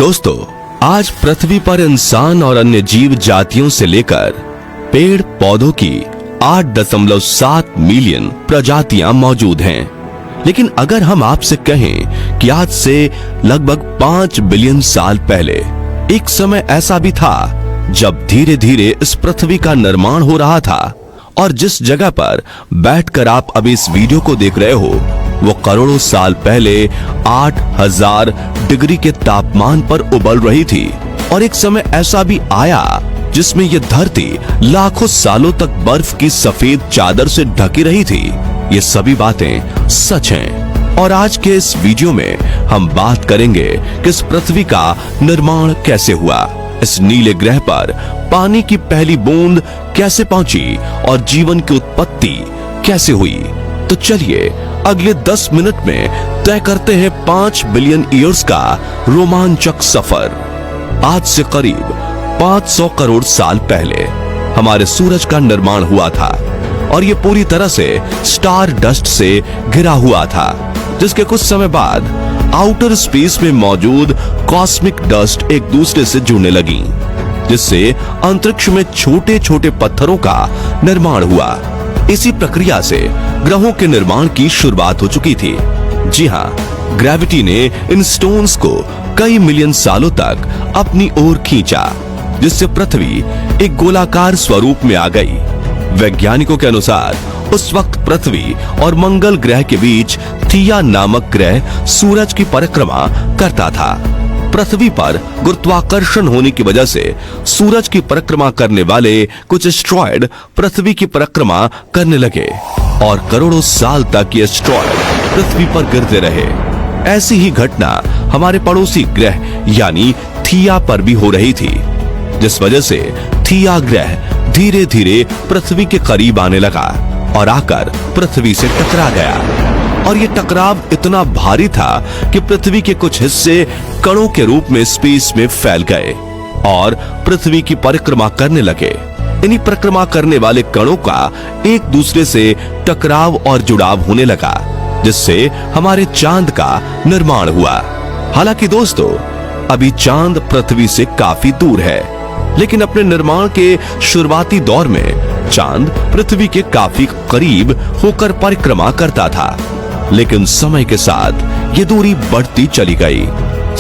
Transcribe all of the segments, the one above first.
दोस्तों, आज पृथ्वी पर इंसान और अन्य जीव जातियों से लेकर पेड़ पौधों की 8.7 मिलियन प्रजातियां मौजूद हैं। लेकिन अगर हम आपसे कहें कि आज से लगभग 5 बिलियन साल पहले एक समय ऐसा भी था जब धीरे धीरे इस पृथ्वी का निर्माण हो रहा था, और जिस जगह पर बैठकर आप अभी इस वीडियो को देख रहे हो वो करोड़ों साल पहले 8000 डिग्री के तापमान पर उबल रही थी। और एक समय ऐसा भी आया जिसमें यह धरती लाखों सालों तक बर्फ की सफेद चादर से ढकी रही थी। ये सभी बातें सच हैं और आज के इस वीडियो में हम बात करेंगे कि इस पृथ्वी का निर्माण कैसे हुआ, इस नीले ग्रह पर पानी की पहली बूंद कैसे पहुंची और जीवन की उत्पत्ति कैसे हुई। तो चलिए अगले 10 मिनट में तय करते हैं 5 बिलियन ईयर्स का रोमांचक सफर। आज से करीब 500 करोड़ साल पहले हमारे सूरज का निर्माण हुआ था और ये पूरी तरह से स्टार डस्ट से घिरा हुआ था, जिसके कुछ समय बाद आउटर स्पेस में मौजूद कॉस्मिक डस्ट एक दूसरे से जुड़ने लगी, जिससे अंतरिक्ष में छोटे छोटे पत्थरों का निर्माण हुआ। इसी प्रक्रिया से ग्रहों के निर्माण की शुरुआत हो चुकी थी। जी हाँ, ग्रेविटी ने इन स्टोन्स को कई मिलियन सालों तक अपनी ओर खींचा, जिससे पृथ्वी एक गोलाकार स्वरूप में आ गई। वैज्ञानिकों के अनुसार उस वक्त पृथ्वी और मंगल ग्रह के बीच थिया नामक ग्रह सूरज की परिक्रमा करता था। पृथ्वी पर गुरुत्वाकर्षण होने की वजह से सूरज की परिक्रमा करने वाले कुछ एस्ट्रॉयड पृथ्वी की परिक्रमा करने लगे और करोड़ों साल तक ये एस्ट्रॉयड पृथ्वी पर गिरते रहे। ऐसी ही घटना हमारे पड़ोसी ग्रह यानी थिया पर भी हो रही थी, जिस वजह से थिया ग्रह धीरे धीरे पृथ्वी के करीब आने लगा और आकर पृथ्वी से टकरा गया। और ये टकराव इतना भारी था कि पृथ्वी के कुछ हिस्से कणों के रूप में स्पेस में फैल गए और पृथ्वी की परिक्रमा करने लगे। इन्हीं परिक्रमा करने वाले कणों का एक दूसरे से टकराव और जुड़ाव होने लगा, जिससे हमारे चांद का निर्माण हुआ। हालांकि दोस्तों, अभी चांद पृथ्वी से काफी दूर है, लेकिन अपने निर्माण के शुरुआती दौर में चांद पृथ्वी के काफी करीब होकर परिक्रमा करता था। लेकिन समय के साथ ये दूरी बढ़ती चली गई।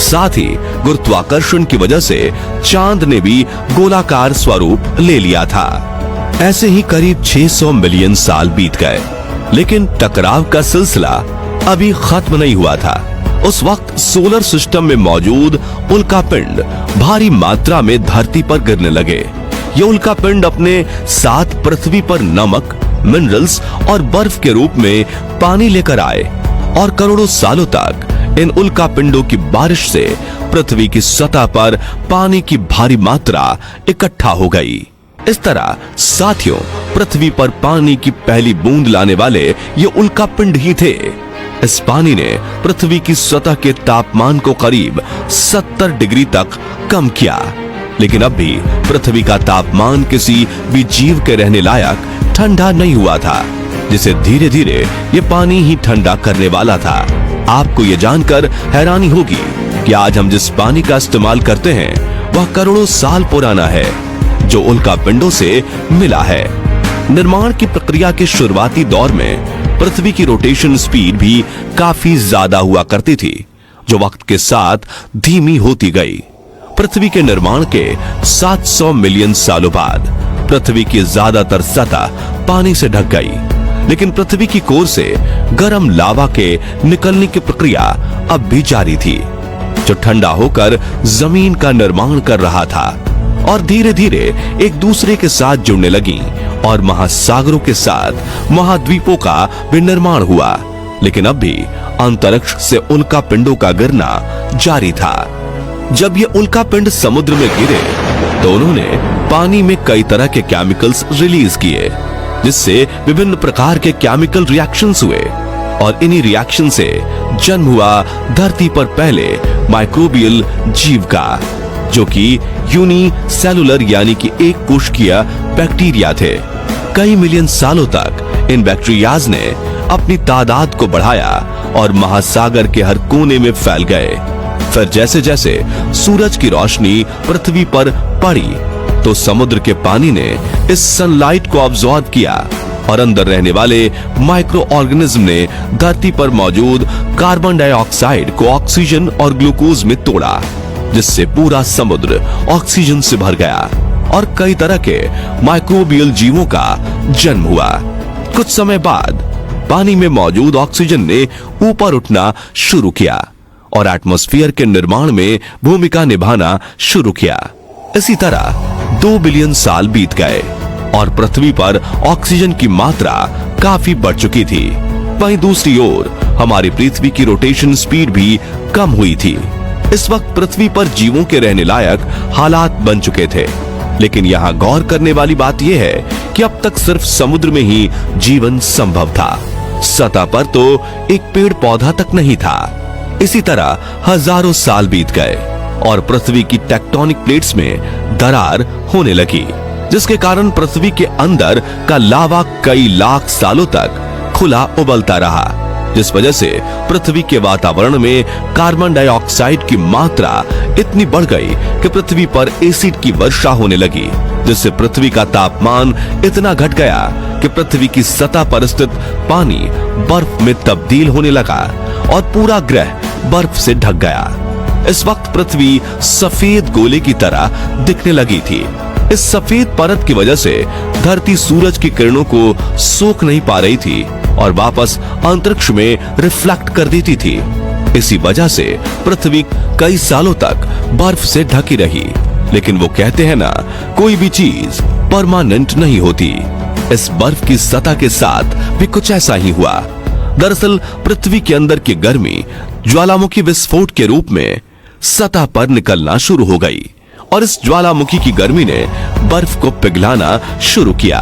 साथ ही गुरुत्वाकर्षण की वजह से चांद ने भी गोलाकार स्वरूप ले लिया था। ऐसे ही करीब 600 मिलियन साल बीत गए, लेकिन टकराव का सिलसिला अभी खत्म नहीं हुआ था। उस वक्त सोलर सिस्टम में मौजूद उल्कापिंड भारी मात्रा में धरती पर गिरने लगे। ये उल्कापिंड अपने साथ पृथ्वी पर नमक, मिनरल्स और बर्फ के रूप में पानी लेकर आए और करोड़ों सालों तक इन उल्कापिंडों की बारिश से पृथ्वी की सतह पर पानी की भारी मात्रा इकट्ठा हो गई। इस तरह साथियों, पृथ्वी पर पानी की पहली बूंद लाने वाले ये उल्कापिंड ही थे। इस पानी ने पृथ्वी की सतह के तापमान को करीब 70 डिग्री तक कम किया, लेकिन अब भी पृथ्वी का तापमान किसी भी जीव के रहने लायक ठंडा नहीं हुआ था, जिसे धीरे धीरे ये पानी ही ठंडा करने वाला था। आपको ये जानकर हैरानी होगी कि आज हम जिस पानी का इस्तेमाल करते हैं वह करोड़ों साल पुराना है, जो उल्कापिंडों से मिला है। निर्माण की प्रक्रिया के शुरुआती दौर में पृथ्वी की रोटेशन स्पीड भी काफी ज्यादा हुआ करती थी, जो वक्त के साथ धीमी होती गई। पृथ्वी के निर्माण के 700 मिलियन सालों बाद पृथ्वी की ज्यादातर सतह पानी से ढक गई, लेकिन पृथ्वी की कोर से गर्म लावा के निकलने की प्रक्रिया अब भी जारी थी, जो ठंडा होकर जमीन का निर्माण कर रहा था और धीरे धीरे एक दूसरे के साथ जुड़ने लगी और महासागरों के साथ महाद्वीपों का भी निर्माण हुआ। लेकिन अब भी अंतरिक्ष से उल्कापिंडों का गिरना जारी था। जब ये उल्कापिंड समुद्र में गिरे तो उन्होंने पानी में कई तरह के केमिकल्स रिलीज किए, जिससे विभिन्न प्रकार के केमिकल रिएक्शंस हुए और इन्हीं रिएक्शन से जन्म हुआ धरती पर पहले माइक्रोबियल जीव का, जो कि यूनिसेलुलर यानी कि एक कोशिकीय बैक्टीरिया थे। कई मिलियन सालों तक इन बैक्टीरियाज ने अपनी तादाद को बढ़ाया और महासागर के हर कोने में फैल गए। फिर जैसे जैसे सूरज की रोशनी पृथ्वी पर पड़ी तो समुद्र के पानी ने इस सनलाइट को ऑब्जॉर्ब किया और अंदर रहने वाले माइक्रो ऑर्गेनिज्म ने धरती पर मौजूद कार्बन डाइऑक्साइड को ऑक्सीजन और ग्लूकोज में तोड़ा, जिससे पूरा समुद्र ऑक्सीजन से भर गया और कई तरह के माइक्रोबियल जीवों का जन्म हुआ। कुछ समय बाद पानी में मौजूद ऑक्सीजन ने ऊपर उठना शुरू किया और एटमॉस्फेयर के निर्माण में भूमिका निभाना शुरू किया। इसी तरह 2 बिलियन साल बीत गए और पृथ्वी पर ऑक्सीजन की मात्रा काफी बढ़ चुकी थी। वहीं दूसरी ओर हमारी पृथ्वी की रोटेशन स्पीड भी कम हुई थी। इस वक्त पृथ्वी पर जीवों के रहने लायक हालात बन चुके थे, लेकिन यहाँ गौर करने वाली बात यह है कि अब तक सिर्फ समुद्र में ही जीवन संभव था। सतह पर तो एक पेड़ पौधा तक नहीं था। इसी तरह हजारों साल बीत गए और पृथ्वी की टेक्टोनिक प्लेट्स में दरार होने लगी, जिसके कारण पृथ्वी के अंदर का लावा कई लाख सालों तक खुला उबलता रहा, जिस वजह से पृथ्वी के वातावरण में कार्बन डाइऑक्साइड की मात्रा इतनी बढ़ गई कि पृथ्वी पर एसिड की वर्षा होने लगी, जिससे पृथ्वी का तापमान इतना घट गया कि पृथ्वी की सतह पर स्थित पानी बर्फ में तब्दील होने लगा और पूरा ग्रह बर्फ से ढक गया। इस वक्त पृथ्वी सफेद गोले की तरह दिखने लगी थी। इस सफेद परत की वजह से धरती सूरज की किरणों को सोख नहीं पा रही थी और वापस अंतरिक्ष में रिफ्लेक्ट कर देती थी। इसी वजह से पृथ्वी कई सालों तक बर्फ से ढकी रही। लेकिन वो कहते हैं ना, कोई भी चीज परमानेंट नहीं होती। इस बर्फ की सतह के साथ भी कुछ ऐसा ही हुआ। दरअसल पृथ्वी के अंदर की गर्मी ज्वालामुखी विस्फोट के रूप में सतह पर निकलना शुरू हो गई और इस ज्वालामुखी की गर्मी ने बर्फ को पिघलाना शुरू किया।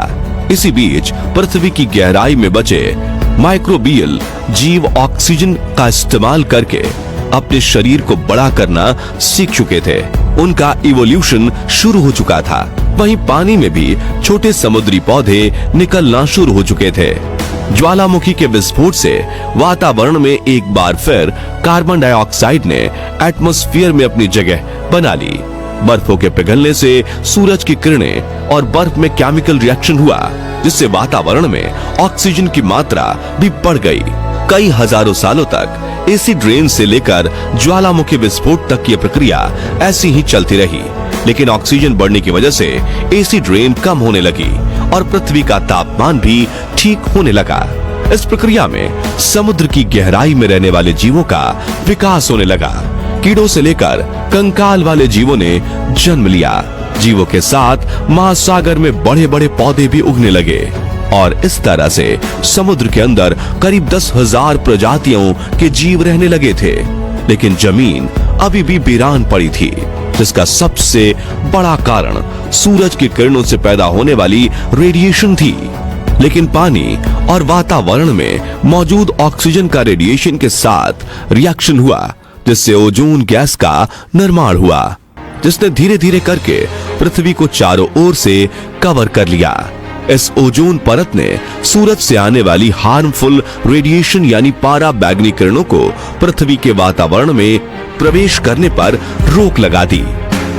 इसी बीच पृथ्वी की गहराई में बचे माइक्रोबियल जीव ऑक्सीजन का इस्तेमाल करके अपने शरीर को बड़ा करना सीख चुके थे। उनका इवोल्यूशन शुरू हो चुका था। वहीं पानी में भी छोटे समुद्री पौधे निकलना शुरू हो चुके थे। ज्वालामुखी के विस्फोट से वातावरण में एक बार फिर कार्बन डाइऑक्साइड ने एटमॉस्फेयर में अपनी जगह बना ली। बर्फों के पिघलने से सूरज की किरणें और बर्फ में केमिकल रिएक्शन हुआ, जिससे वातावरण में ऑक्सीजन की मात्रा भी बढ़ गई। कई हजारों सालों तक एसिड रेन से लेकर ज्वालामुखी विस्फोट तक की प्रक्रिया ऐसी ही चलती रही, लेकिन ऑक्सीजन बढ़ने की वजह से एसिड रेन कम होने लगी और पृथ्वी का तापमान भी ठीक होने लगा। इस प्रक्रिया में समुद्र की गहराई में रहने वाले जीवों का विकास होने लगा। कीड़ों से लेकर कंकाल वाले जीवों ने जन्म लिया। जीवों के साथ महासागर में बड़े बड़े पौधे भी उगने लगे और इस तरह से समुद्र के अंदर करीब 10,000 प्रजातियों के जीव रहने लगे थे। लेकिन जमीन अभी भी वीरान पड़ी थी, जिसका सबसे बड़ा कारण सूरज की किरणों से पैदा होने वाली रेडिएशन थी। लेकिन पानी और वातावरण में मौजूद ऑक्सीजन का रेडिएशन के साथ रिएक्शन हुआ, जिससे ओजोन गैस का निर्माण हुआ, जिसने धीरे धीरे करके पृथ्वी को चारों ओर से कवर कर लिया। इस ओजोन परत ने सूरज से आने वाली हार्मफुल रेडिएशन यानी पारा बैगनी किरणों को पृथ्वी के वातावरण में प्रवेश करने पर रोक लगा दी।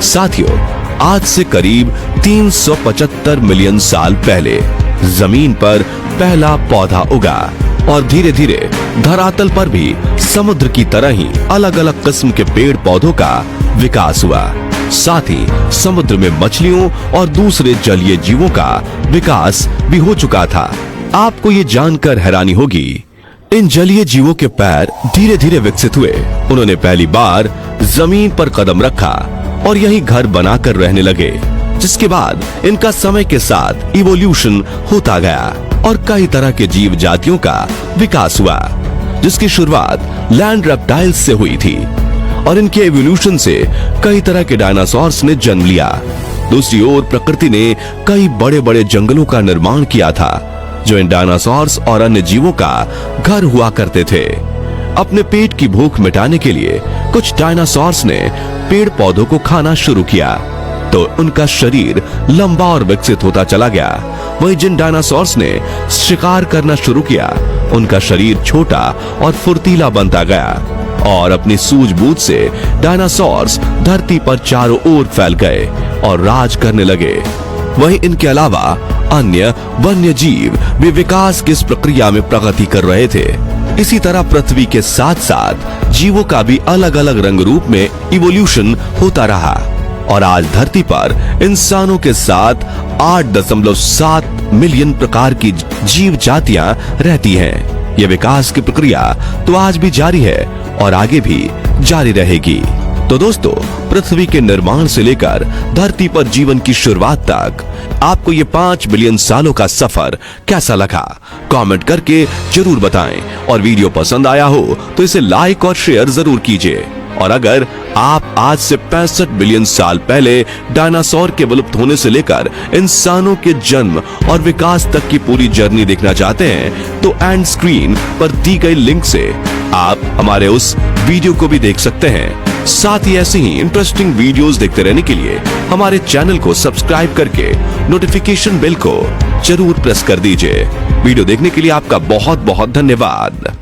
साथियों, आज से करीब 375 मिलियन साल पहले जमीन पर पहला पौधा उगा और धीरे धीरे धरातल पर भी समुद्र की तरह ही अलग अलग किस्म के पेड़ पौधों का विकास हुआ। साथ ही समुद्र में मछलियों और दूसरे जलीय जीवों का विकास भी हो चुका था। आपको ये जानकर हैरानी होगी, इन जलीय जीवों के पैर धीरे धीरे विकसित हुए। उन्होंने पहली बार जमीन पर कदम रखा और यहीं घर बनाकर रहने लगे, जिसके बाद इनका समय के साथ इवोल्यूशन होता गया और कई तरह के जीव जातियों का विकास हुआ, जिसकी शुरुआत लैंड रेप्टाइल्स से हुई थी और इनके इवोल्यूशन से कई तरह के डायनासोर्स ने जन्म लिया। दूसरी ओर प्रकृति ने कई बड़े बड़े जंगलों का निर्माण किया था, जो इन डायनासोर्स और अन्य जीवों का घर हुआ करते थे। अपने पेट की भूख मिटाने के लिए कुछ डायनासोर्स ने पेड़ पौधों को खाना शुरू किया, तो उनका शरीर लंबा और विकसित होता चला गया। वहीं जिन डायनासोर्स ने शिकार करना शुरू किया, उनका शरीर छोटा और फुर्तीला बनता गया। और अपनी सूझबूझ से डायनासोर्स धरती पर चारों ओर फैल गए और राज करने लगे। वहीं इनके अलावा अन्य वन्य जीव भी विकास की इस प्रक्रिया में प्रगति कर रहे थे। इसी तरह पृथ्वी के साथ साथ जीवों का भी अलग अलग रंग रूप में इवोल्यूशन होता रहा और आज धरती पर इंसानों के साथ 8.7 मिलियन प्रकार की जीव जातियां रहती हैं। यह विकास की प्रक्रिया तो आज भी जारी है और आगे भी जारी रहेगी। तो दोस्तों, पृथ्वी के निर्माण से लेकर धरती पर जीवन की शुरुआत तक आपको ये 5 बिलियन सालों का सफर कैसा लगा? कमेंट करके जरूर बताएं और वीडियो पसंद आया हो तो इसे लाइक और शेयर जरूर कीजिए। और अगर आप आज से 65 बिलियन साल पहले डायनासोर के विलुप्त होने से लेकर इंसानों के जन्म और विकास तक की पूरी जर्नी देखना चाहते हैं तो एंड स्क्रीन पर दी गई लिंक से आप हमारे उस वीडियो को भी देख सकते हैं। साथ ही ऐसे ही इंटरेस्टिंग वीडियोस देखते रहने के लिए हमारे चैनल को सब्सक्राइब करके नोटिफिकेशन बेल को जरूर प्रेस कर दीजिए। वीडियो देखने के लिए आपका बहुत बहुत धन्यवाद।